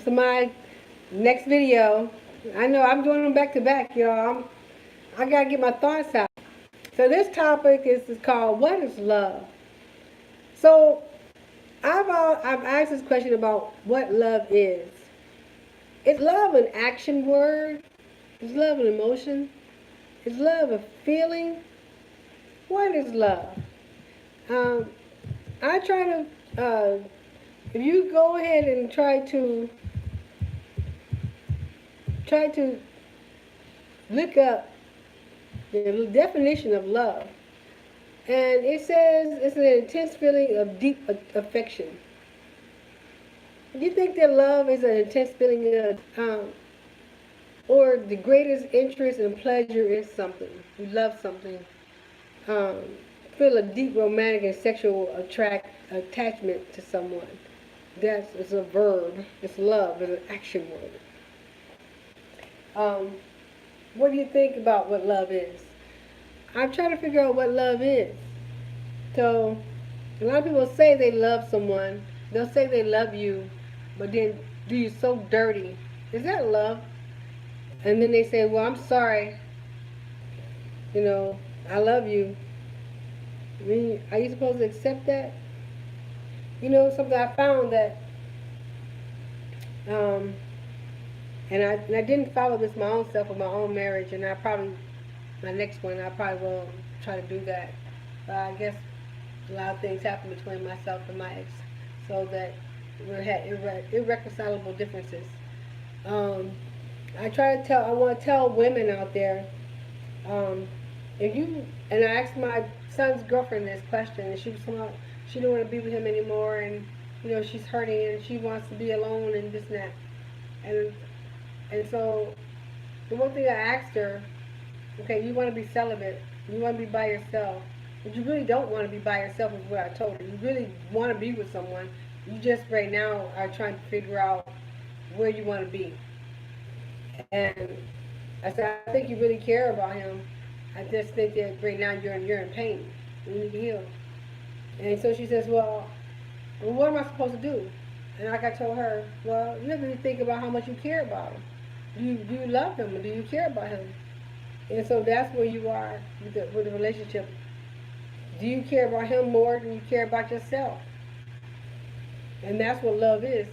So my next video, I know I'm doing them back to back, y'all. I gotta get my thoughts out. So this topic is called "What is love?" So I've asked this question about what love is. Is love an action word? Is love an emotion? Is love a feeling? What is love? Um, I try to. If you go ahead and try to look up the definition of love, and it says it's an intense feeling of deep affection. Do you think that love is an intense feeling or the greatest interest and pleasure in something? You love something, um, feel a deep romantic and sexual attachment to someone. That's it's a verb. It's love. It's an action word. Um, what do you think about what love is? I'm trying to figure out what love is. So, a lot of people say they love someone. They'll say they love you, but then do you so dirty? Is that love? And then they say, well, I'm sorry. You know, I love you. I mean, are you supposed to accept that? You know, something I found that, um, and I didn't follow this my own self with my own marriage, and my next one, I probably will try to do that. But I guess a lot of things happen between myself and my ex, so that we had irreconcilable differences. Um, I want to tell women out there, um, if you, and I asked my son's girlfriend this question, and she was talking about she didn't want to be with him anymore, and she's hurting and she wants to be alone and this and that, and so the one thing I asked her, okay, you want to be celibate, you want to be by yourself, but you really don't want to be by yourself is what I told her. You really want to be with someone. You just right now are trying to figure out where you want to be. And I said, I don't think you really care about him. I just think that right now you're in pain. You need to heal. And so she says, well, what am I supposed to do? And like I told her, well, you have to think about how much you care about him. Do you love him or do you care about him? And so that's where you are with the relationship. Do you care about him more than you care about yourself? And that's what love is.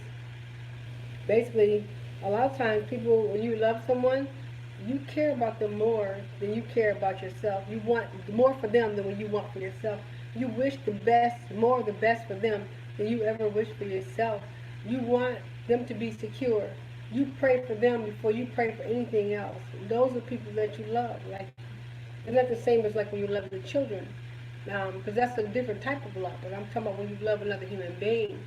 Basically, a lot of times people, when you love someone, you care about them more than you care about yourself. You want more for them than what you want for yourself. You wish the best, more of the best for them than you ever wish for yourself. You want them to be secure. You pray for them before you pray for anything else. Those are people that you love. Like, it's not the same as like when you love the children, because that's a different type of love. But I'm talking about when you love another human being,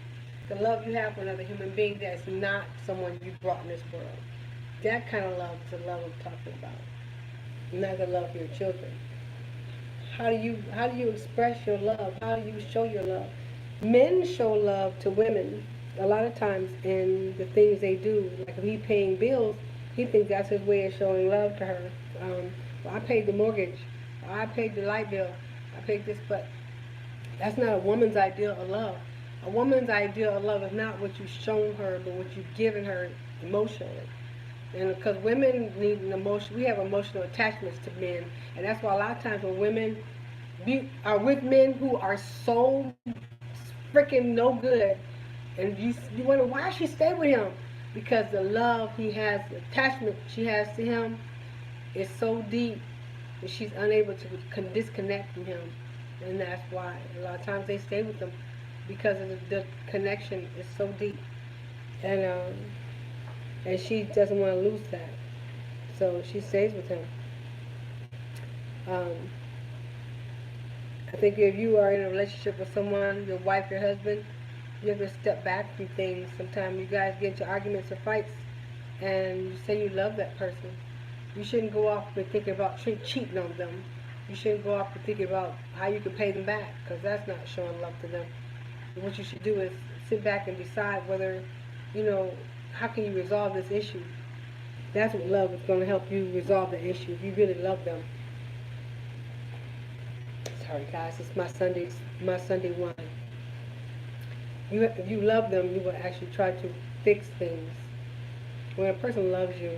the love you have for another human being that's not someone you brought in this world. That kind of love is the love I'm talking about, not the love for your children. How do you express your love? How do you show your love? Men show love to women a lot of times in the things they do. Like if he's paying bills, he thinks that's his way of showing love to her. Well, I paid the mortgage. I paid the light bill. I paid this, but that's not a woman's ideal of love. A woman's ideal of love is not what you've shown her, but what you've given her emotionally. And because women need an emotion, we have emotional attachments to men, and that's why a lot of times when women are with men who are so freaking no good, and you wonder why she stayed with him, because the love he has, the attachment she has to him, is so deep that she's unable to disconnect from him, and that's why a lot of times they stay with them because of the connection is so deep, and she doesn't want to lose that, so she stays with him. Um, I think if you are in a relationship with someone, your wife, your husband, you have to step back from things. Sometimes you guys get into arguments or fights, and you say you love that person. You shouldn't go off and thinking about cheating on them. You shouldn't go off and thinking about how you can pay them back, because that's not showing love to them. What you should do is sit back and decide whether, you know, how can you resolve this issue. That's what love is going to help you resolve the issue if you really love them. Sorry guys, it's my Sunday wine. If you love them, you will actually try to fix things. When a person loves you,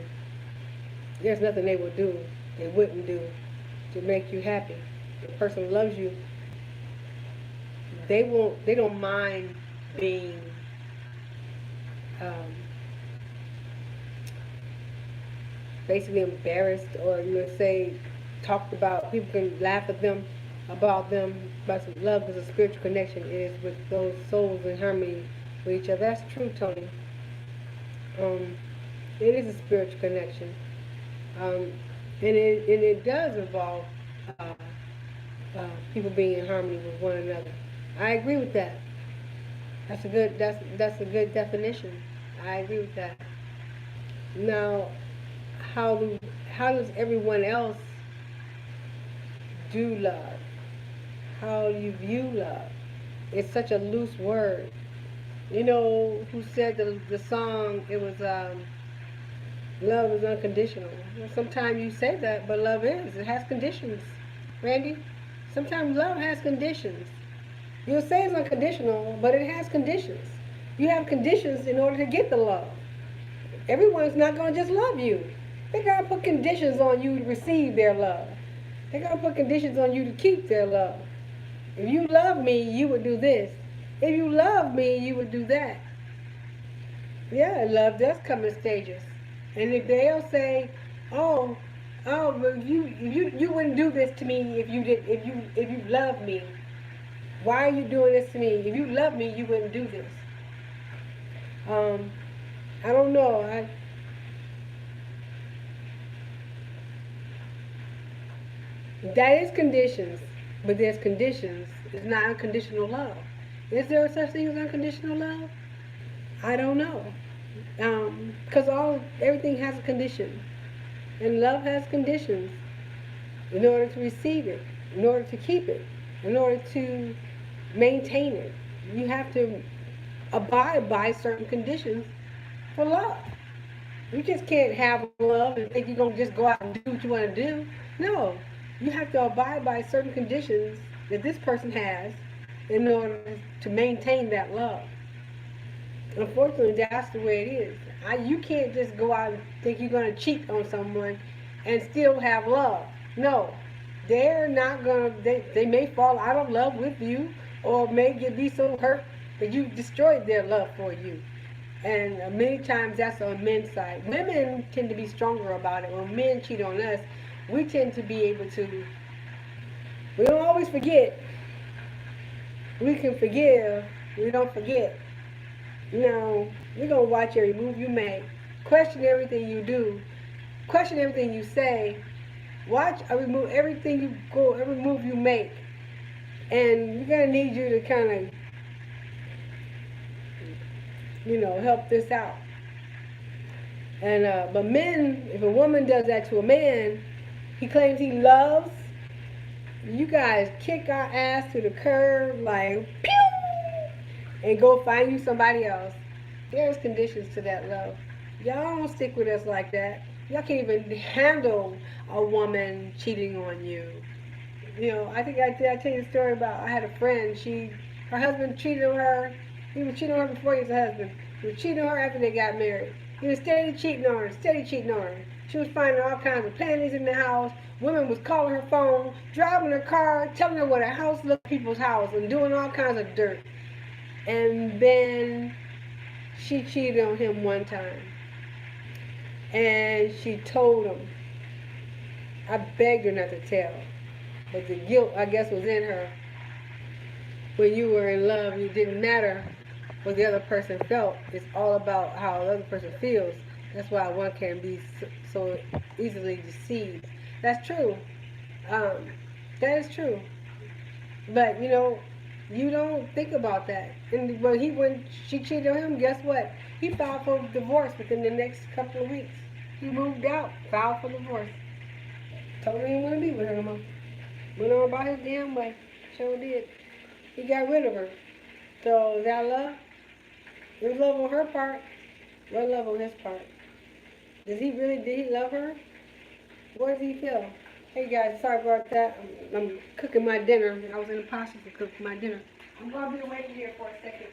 there's nothing they wouldn't do to make you happy. If a person loves you, they don't mind being um, basically embarrassed, or you would say talked about. People can laugh at them about them, but love is a spiritual connection. It is with those souls in harmony with each other. That's true, Tony. Um, it is a spiritual connection, um, and it does involve people being in harmony with one another. I agree with that. That's a good definition. I agree with that. Now, how do how does everyone else do love? How do you view love? It's such a loose word. You know who said the song? It was love is unconditional. Well, sometimes you say that, but love is. It has conditions. Randy, sometimes love has conditions. You'll say it's unconditional, but it has conditions. You have conditions in order to get the love. Everyone's not going to just love you. They got to put conditions on you to receive their love. They got to put conditions on you to keep their love. If you love me, you would do this. If you love me, you would do that. Yeah, love does come in stages. And if they'll say, "Oh, but you wouldn't do this to me if you love me. Why are you doing this to me? If you love me, you wouldn't do this." Um, I don't know. That is conditions, but there's conditions. It's not unconditional love. Is there such thing as unconditional love? I don't know. Because everything has a condition, and love has conditions in order to receive it, in order to keep it, in order to maintain it. You have to abide by certain conditions for love. You just can't have love and think you're going to just go out and do what you want to do. No, you have to abide by certain conditions that this person has in order to maintain that love. Unfortunately, that's the way it is. You can't just go out and think you're going to cheat on someone and still have love. No, they're not going to, they may fall out of love with you, or may be so hurt that you destroyed their love for you. And many times that's on men's side. Women tend to be stronger about it. When men cheat on us, we tend to be able to, we don't always forget. We can forgive, we don't forget. No, we're going to watch every move you make. Question everything you do. Question everything you say. Watch every move, everything you go, every move you make. And we're going to need you to kind of, help this out. And but men, if a woman does that to a man, he claims he loves, you guys kick our ass to the curb like pew, and go find you somebody else. There's conditions to that love. Y'all don't stick with us like that. Y'all can't even handle a woman cheating on you. I think I tell you the story about, I had a friend, her husband cheated on her. He was cheating on her before he was a husband. He was cheating on her after they got married. He was steady cheating on her, steady cheating on her. She was finding all kinds of panties in the house. Women was calling her phone, driving her car, telling her what her house looked like, people's house, and doing all kinds of dirt. And then she cheated on him one time. And she told him. I begged her not to tell. But the guilt, I guess, was in her. When you were in love, it didn't matter what the other person felt. It's all about how the other person feels. That's why one can be so easily deceived. That's true. That is true. But, you don't think about that. And when she cheated on him, guess what? He filed for divorce within the next couple of weeks. He moved out, filed for divorce. Told her he didn't want to be with her no more. Went on about his damn way. Sure did. He got rid of her. So is that love? It was love on her part. What love on his part? Did he love her? What does he feel? Hey guys, sorry about that. I'm cooking my dinner. I was in the process of cooking my dinner. I'm going to be waiting here for a second.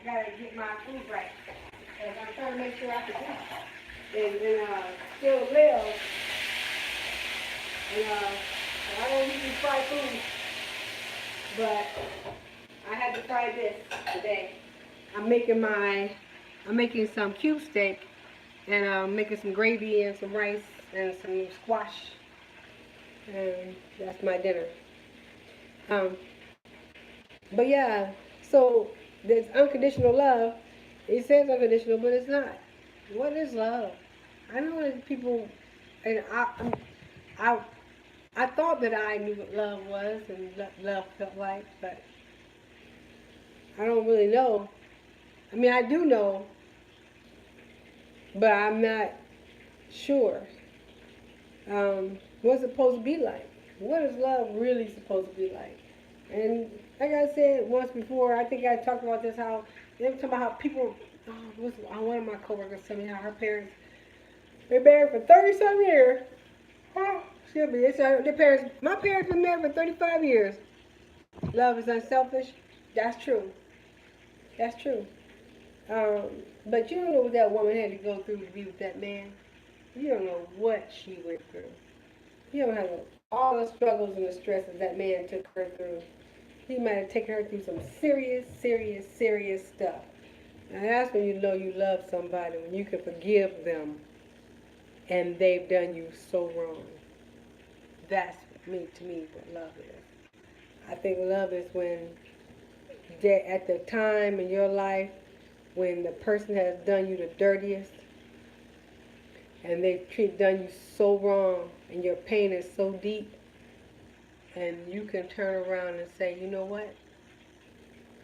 I got to get my food right. Because I'm trying to make sure I forget. and still live. And I don't usually fry food, but I had to try this today. I'm making some cube steak, and I'm making some gravy and some rice and some squash, and that's my dinner. Um, but yeah, so there's unconditional love. It says unconditional, but it's not. What is love? I know that people, and I, I thought that I knew what love was and love felt like, but I don't really know. I mean, I do know, but I'm not sure. What's it supposed to be like? What is love really supposed to be like? And like I said once before, I think I talked about this, how they were talking about how people, one of my coworkers told me how her parents, they're married for 30 some years. Excuse me, their parents, my parents been married for 35 years. Love is unselfish. That's true. That's true. Um, but you don't know what that woman had to go through to be with that man. You don't know what she went through. You don't know all the struggles and the stresses that man took her through. He might have taken her through some serious, serious, serious stuff. And that's when you know you love somebody, when you can forgive them and they've done you so wrong. That's to me what love is. I think love is when at the time in your life when the person has done you the dirtiest and they've done you so wrong and your pain is so deep, and you can turn around and say, you know what,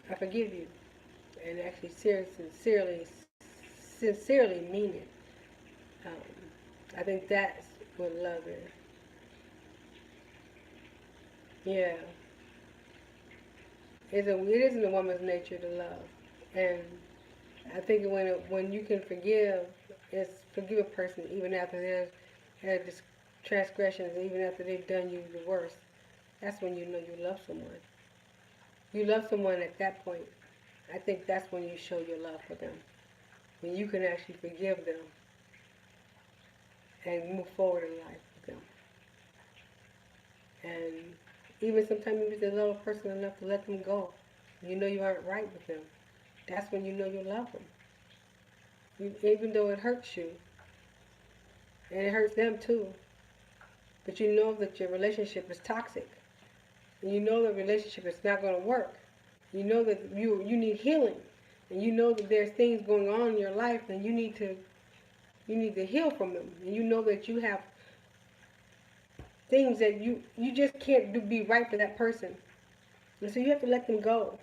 I forgive you, and actually sincerely mean it. Um, I think that's what love is. Yeah, it isn't a woman's nature to love, and I think when you can forgive a person even after they've had transgressions, even after they've done you the worst. That's when you know you love someone. You love someone at that point. I think that's when you show your love for them. When you can actually forgive them and move forward in life with them. And even sometimes if you love a person enough to let them go, you know you aren't right with them. That's when you know you love them. Even though it hurts you, and it hurts them too, but you know that your relationship is toxic. And you know the relationship is not going to work. You know that you need healing, and you know that there's things going on in your life, and you need to heal from them. And you know that you have things that you just can't be right for that person, and so you have to let them go.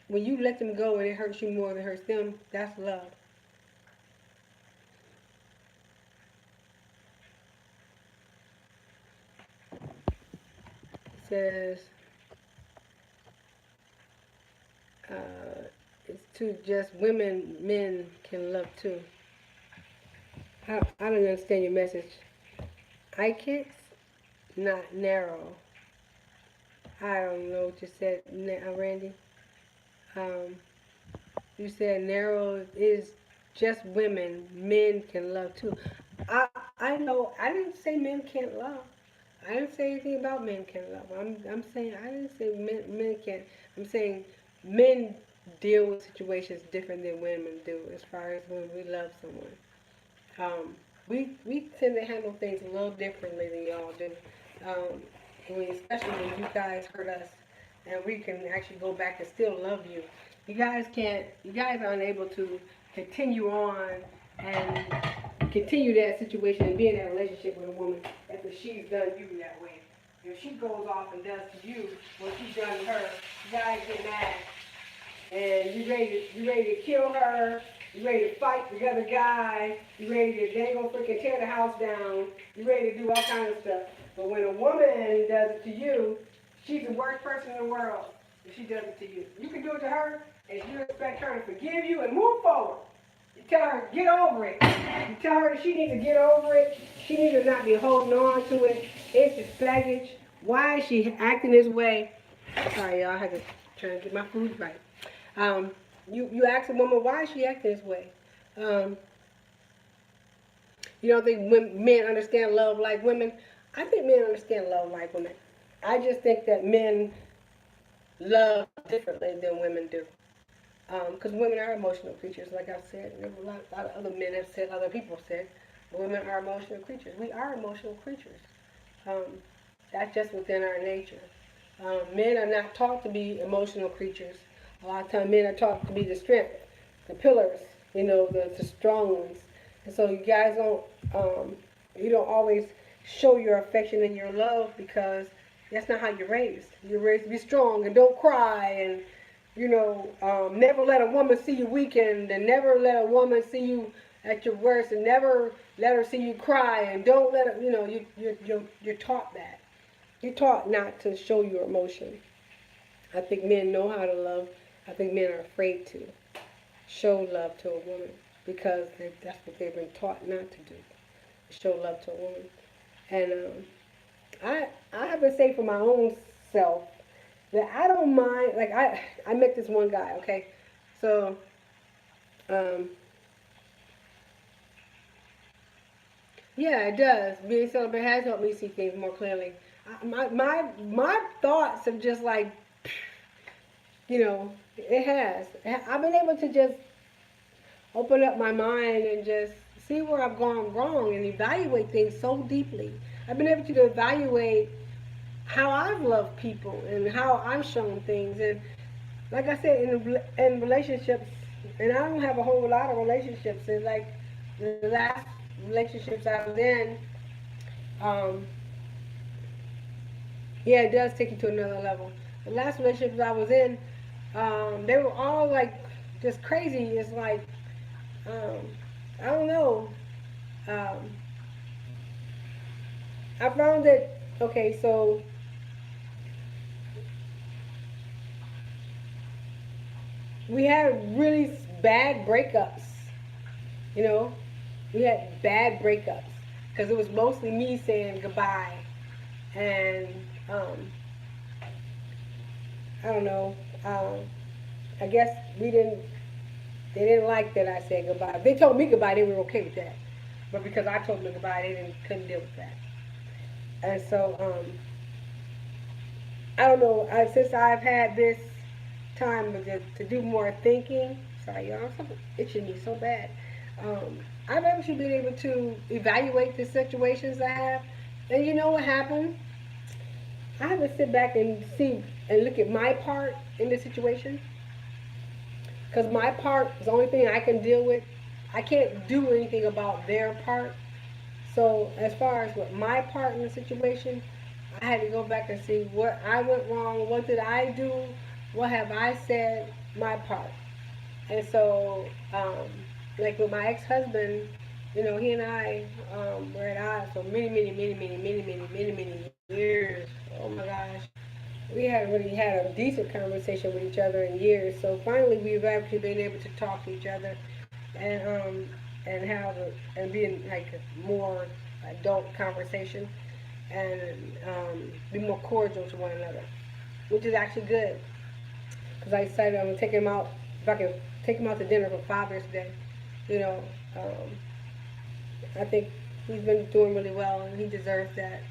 When you let them go and it hurts you more than it hurts them, that's love. It says it's to just women, men can love too. I don't understand your message. I can't, not narrow. I don't know what you said, Randy. Um, you said narrow is just women, men can love too. I I know I didn't say men can't love. I didn't say anything about men can't love. I'm saying I didn't say men can't. I'm saying men deal with situations different than women do as far as when we love someone. We tend to handle things a little differently than y'all do. Um, especially when you guys hurt us, and we can actually go back and still love you. You guys can't. You guys are unable to continue on and continue that situation and be in that relationship with a woman after she's done you that way. If she goes off and does to you what she's done to her, you guys get mad and you ready to kill her, you ready to fight the other guy, you ready to dangle freaking tear the house down, you ready to do all kinds of stuff. But when a woman does it to you, she's the worst person in the world if she does it to you. You can do it to her, and you expect her to forgive you and move forward. You tell her, get over it. You tell her that she needs to get over it. She needs to not be holding on to it. It's just baggage. Why is she acting this way? Sorry, y'all. I had to try to get my food right. You ask a woman, why is she acting this way? You don't think men understand love like women? I think men understand love like women. I just think that men love differently than women do. Because women are emotional creatures, like I've said, and a lot of other men have said, other people have said, women are emotional creatures. We are emotional creatures. Um, that's just within our nature. Men are not taught to be emotional creatures. A lot of times men are taught to be the strength, the pillars, the strong ones. And so you guys you don't always show your affection and your love because that's not how you're raised. You're raised to be strong and don't cry and, never let a woman see you weakened and never let a woman see you at your worst and never let her see you cry and don't let her, you're taught that. You're taught not to show your emotion. I think men know how to love. I think men are afraid to show love to a woman because that's what they've been taught not to do. Show love to a woman. And I have to say for my own self that I don't mind. Like I met this one guy. Okay, so um, yeah, it does. Being celibate has helped me see things more clearly. My thoughts have just like, it has. I've been able to just open up my mind and just see where I've gone wrong and evaluate things so deeply. I've been able to evaluate how I've loved people and how I've shown things. And like I said, in relationships, and I don't have a whole lot of relationships. And like the last relationships I was in, um, yeah, it does take you to another level. The last relationships I was in, they were all like just crazy. It's like um, I don't know. Um, I found that okay, so we had really bad breakups. You know, we had bad breakups because it was mostly me saying goodbye, and um, I don't know. I guess we didn't. They didn't like that I said goodbye. If they told me goodbye, they were okay with that. But because I told them goodbye, they couldn't deal with that. And so I don't know. Since I've had this time to do more thinking, sorry, y'all, something itching me so bad. I've actually been able to evaluate the situations I have, and you know what happened? I have to sit back and see and look at my part in the situation, because my part is the only thing I can deal with. I can't do anything about their part. So as far as what my part in the situation, I had to go back and see what I went wrong, what did I do, what have I said, my part. And so, like with my ex-husband, he and I were at odds for many years. Oh my gosh. We hadn't really had a decent conversation with each other in years. So finally, we've actually been able to talk to each other and and be in like a more adult conversation and be more cordial to one another, which is actually good. Because I decided I'm gonna take him out. If I can take him out to dinner for Father's Day, you know, um, I think he's been doing really well and he deserves that.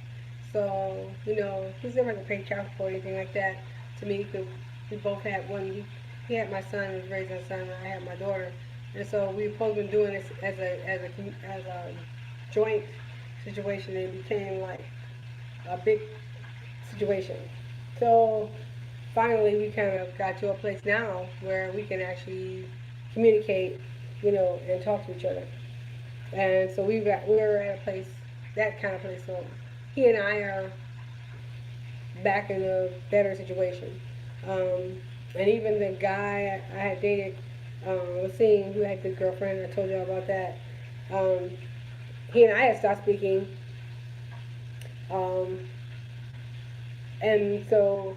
So he's never gonna pay child support or anything like that to me because we both had one. He had my son, was raising a son, and I had my daughter, and so we've both been doing this as a joint situation. And it became like a big situation. So finally, we kind of got to a place now where we can actually communicate, and talk to each other. And so we're at a place, that kind of place. So he and I are back in a better situation. Um, and even the guy I had dated, was seeing, who had a good girlfriend. I told you all about that. Um, he and I had stopped speaking. Um, and so,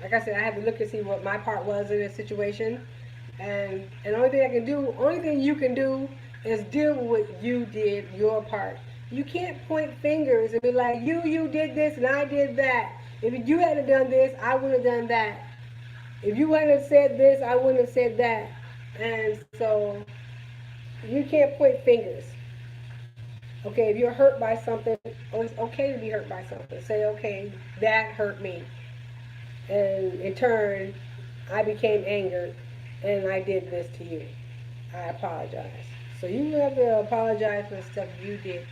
like I said, I had to look and see what my part was in this situation. And the only thing I can do, only thing you can do is deal with what you did, your part. You can't point fingers and be like, you did this and I did that. If you hadn't done this, I would have done that. If you hadn't said this, I wouldn't have said that. And so you can't point fingers. Okay, if you're hurt by something, oh, it's okay to be hurt by something. Say, okay, that hurt me. And in turn, I became angered and I did this to you. I apologize. So you have to apologize for the stuff you did.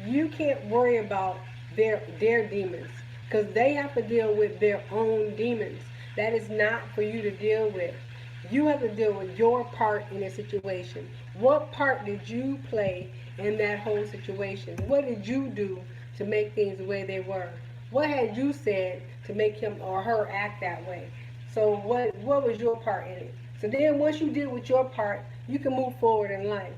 You can't worry about their demons because they have to deal with their own demons. That is not for you to deal with. You have to deal with your part in the situation. What part did you play in that whole situation? What did you do to make things the way they were? What had you said to make him or her act that way? So what was your part in it? So then once you deal with your part, you can move forward in life.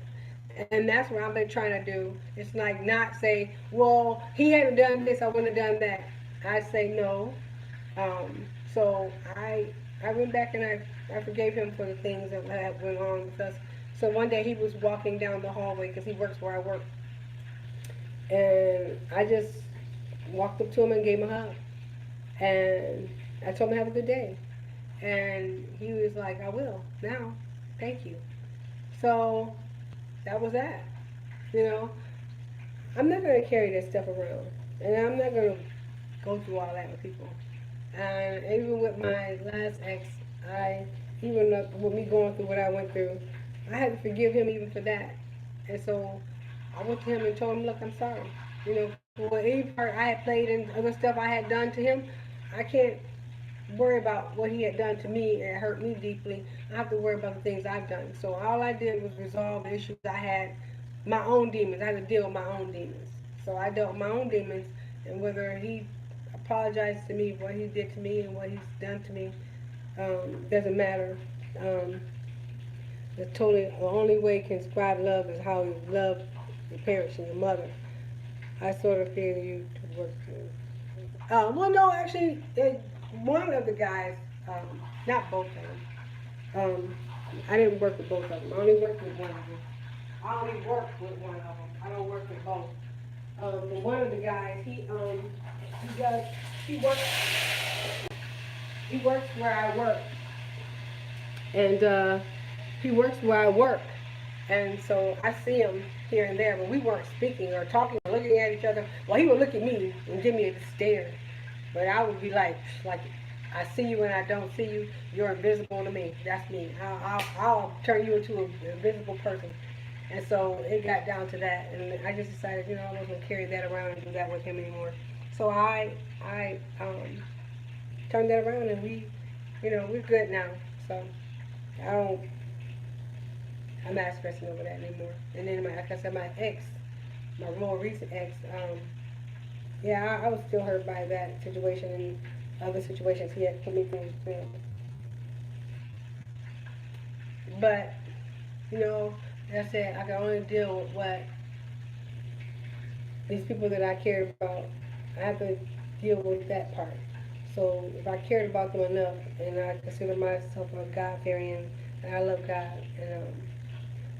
And that's what I've been trying to do. It's like not say, well, he hadn't done this, I wouldn't have done that. I say no. So I went back and I forgave him for the things that had went on with us. So one day he was walking down the hallway because he works where I work, and I just walked up to him and gave him a hug, and I told him have a good day, and he was like, I will now, thank you. So that was that. You know, I'm not gonna carry that stuff around, and I'm not gonna go through all that with people. And even with my last ex, even with me going through what I went through, I had to forgive him even for that. And so I went to him and told him, look, I'm sorry. You know, for any part I had played and other stuff I had done to him, I can't worry about what he had done to me and it hurt me deeply. I have to worry about the things I've done. So all I did was resolve the issues I had, my own demons. I had to deal with my own demons. So I dealt with my own demons, and whether he apologized to me for what he did to me and what he's done to me, doesn't matter. Um, the only way you can describe love is how you love your parents and your mother. I sort of feel you to work through. Well, no, actually, one of the guys, not both of them. Um, I didn't work with both of them. I only worked with one of them. I only worked with one of them. I don't work with both. But one of the guys, he does, he works, he works where I work, and he works where I work, and so I see him here and there, but we weren't speaking or talking or looking at each other. Well, he would look at me and give me a stare, but I would be like I see you and I don't see you. You're invisible to me. That's me. I'll turn you into an invisible person. And so it got down to that, and I just decided, I wasn't gonna carry that around and do that with him anymore. So I turned that around, and we're good now. So I don't, I'm not stressing over that anymore. And then like I said, my ex, my more recent ex, yeah, I was still hurt by that situation and other situations he had put me through. But like I said, I can only deal with what these people that I cared about. I have to deal with that part. So if I cared about them enough, and I consider myself a God-fearing, and I love God, and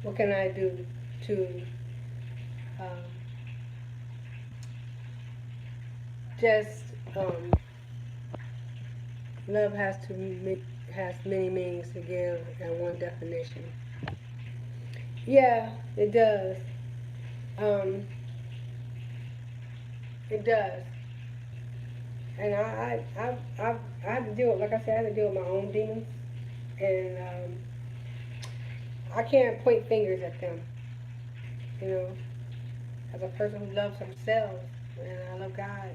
what can I do to um, just love has many meanings to give and one definition. Yeah, it does. Um, it does. And I had to deal with, like I said, I had to deal with my own demons, and I can't point fingers at them. You know, as a person who loves themselves, and I love God,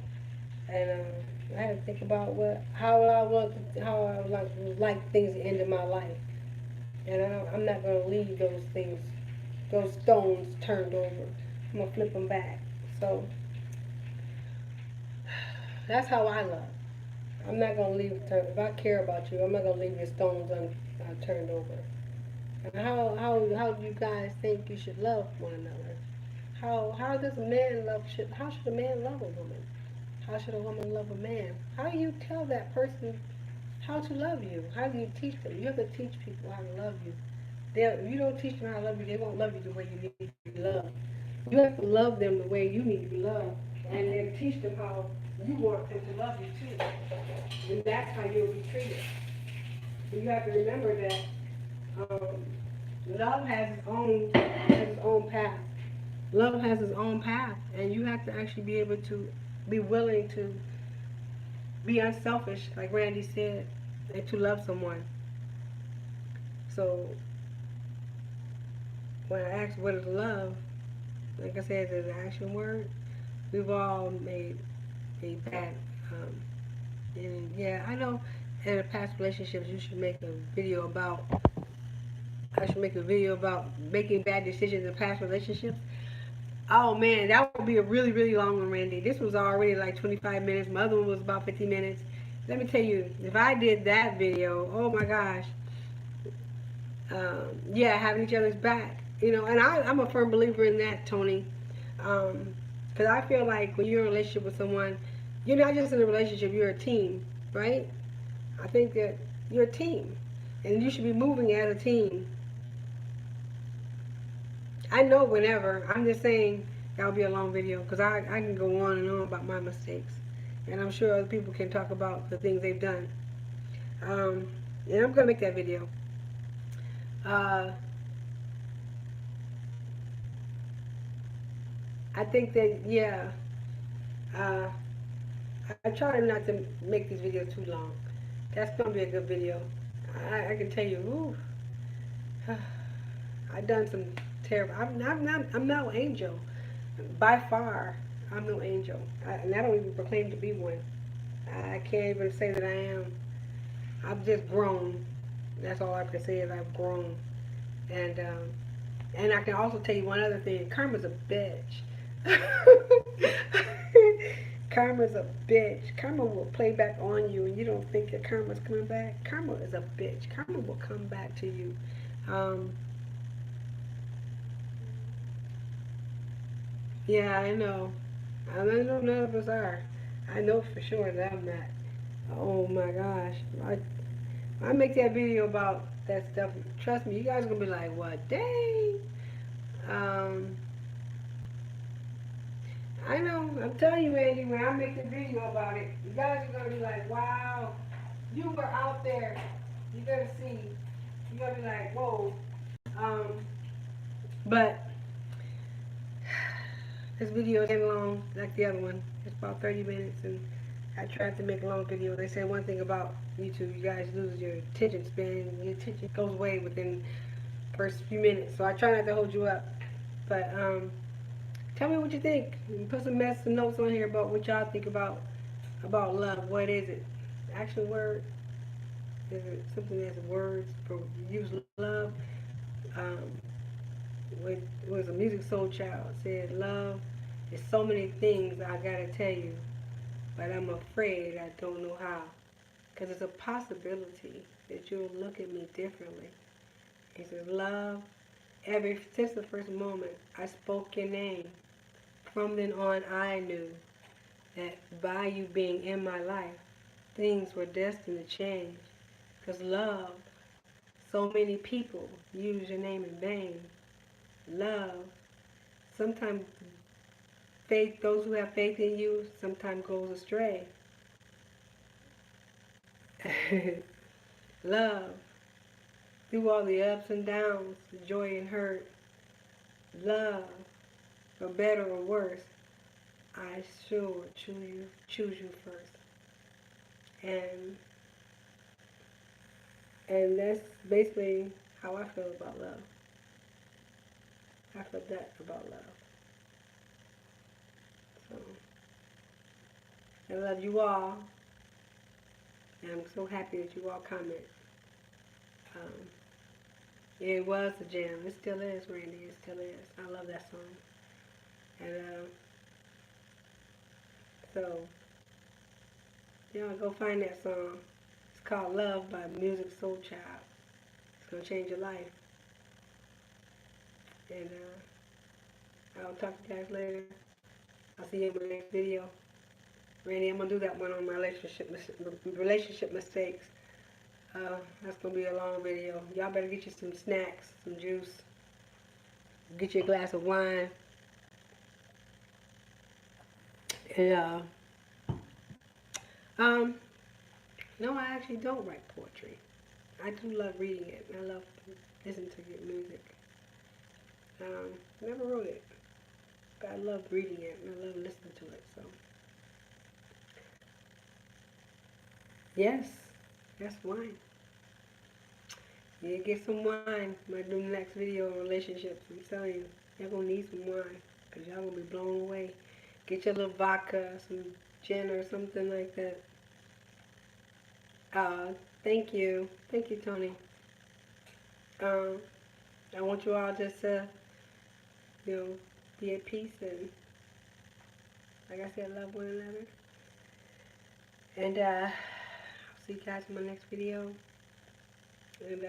and I had to think about how I would like things to end in my life, and I'm not gonna leave those things, those stones turned over. I'm gonna flip them back. So that's how I love. I'm not gonna leave. If I care about you, I'm not gonna leave your stones turned over. And how do you guys think you should love one another? How does a man love should how should a man love a woman? How should a woman love a man? How do you tell that person how to love you? How do you teach them? You have to teach people how to love you. If you don't teach them how to love you, they won't love you the way you need to be loved. You have to love them the way you need to be loved, and then teach them how you want them to love you too. And that's how you'll be treated. You have to remember that um, love has its own path. Love has its own path, and you have to actually be able to be willing to be unselfish, like Randy said, and to love someone. So when I ask what is love, like I said, is an action word. We've all made a bad. Um, and yeah, I know. In the past relationships, you should make a video about. I should make a video about making bad decisions in past relationships. Oh man, that would be a really, really long one, Randy. This was already like 25 minutes. My other one was about 50 minutes. Let me tell you, if I did that video, oh my gosh, yeah, having each other's back, and I'm a firm believer in that, Tony, because I feel like when you're in a relationship with someone, you're not just in a relationship, you're a team, right? I think that you're a team, and you should be moving as a team. I know whenever. I'm just saying that would be a long video because I can go on and on about my mistakes. And I'm sure other people can talk about the things they've done. Um, and I'm going to make that video. Uh, I think that, yeah, uh, I try not to make these videos too long. That's going to be a good video. I can tell you, ooh, I've done some terrible. I'm no angel. By far, I'm no angel. And I don't even proclaim to be one. I can't even say that I am. I've just grown. That's all I can say is I've grown. And and I can also tell you one other thing. Karma's a bitch. Karma's a bitch. Karma will play back on you, and you don't think that karma's coming back. Karma is a bitch. Karma will come back to you. Um, yeah, I know. I know none of us are. I know for sure that I'm not. Oh my gosh. I make that video about that stuff. Trust me, you guys are gonna be like, "What? Dang!" Um, I know. I'm telling you, Andy. When I make the video about it, you guys are gonna be like, "Wow, you were out there." You're gonna see. You're gonna be like, "Whoa." Um, but this video isn't long like the other one. It's about 30 minutes, and I tried to make a long video. They say one thing about YouTube: you guys lose your attention span. Your attention goes away within first few minutes. So I try not to hold you up. But tell me what you think. Put some notes on here about what y'all think about love. What is it? Action word? Is it something that's words for use love? Um, with was a music soul child said love is so many things I gotta tell you, but I'm afraid I don't know how. Because it's a possibility that you'll look at me differently. He says, love, ever since the first moment I spoke your name, from then on I knew that by you being in my life, things were destined to change. Because love, so many people use your name in vain. Love, sometimes faith, those who have faith in you, sometimes goes astray. Love, through all the ups and downs, joy and hurt, love, for better or worse, I sure choose you first. And and that's basically how I feel about love. I feel that about love. So I love you all, and I'm so happy that you all comment. Um, it was a jam. It still is, Randy. It still is. I love that song. And so, y'all go find that song. It's called Love by Music Soul Child. It's going to change your life. And I'll talk to you guys later. I'll see you in my next video. Randy, I'm going to do that one on my relationship mistakes. That's going to be a long video. Y'all better get you some snacks, some juice. Get you a glass of wine. And, no, I actually don't write poetry. I do love reading it. I love listening to good music. Never wrote it. I love reading it and I love listening to it. So yes, that's wine. Yeah, get some wine. Might do the next video on relationships. I'm telling you, y'all gonna need some wine because y'all gonna be blown away. Get your little vodka, some gin or something like that. Uh, thank you. Thank you, Tony. Um, I want you all just to, you know, be at peace and, like I said, love one another. And I'll see you guys in my next video. And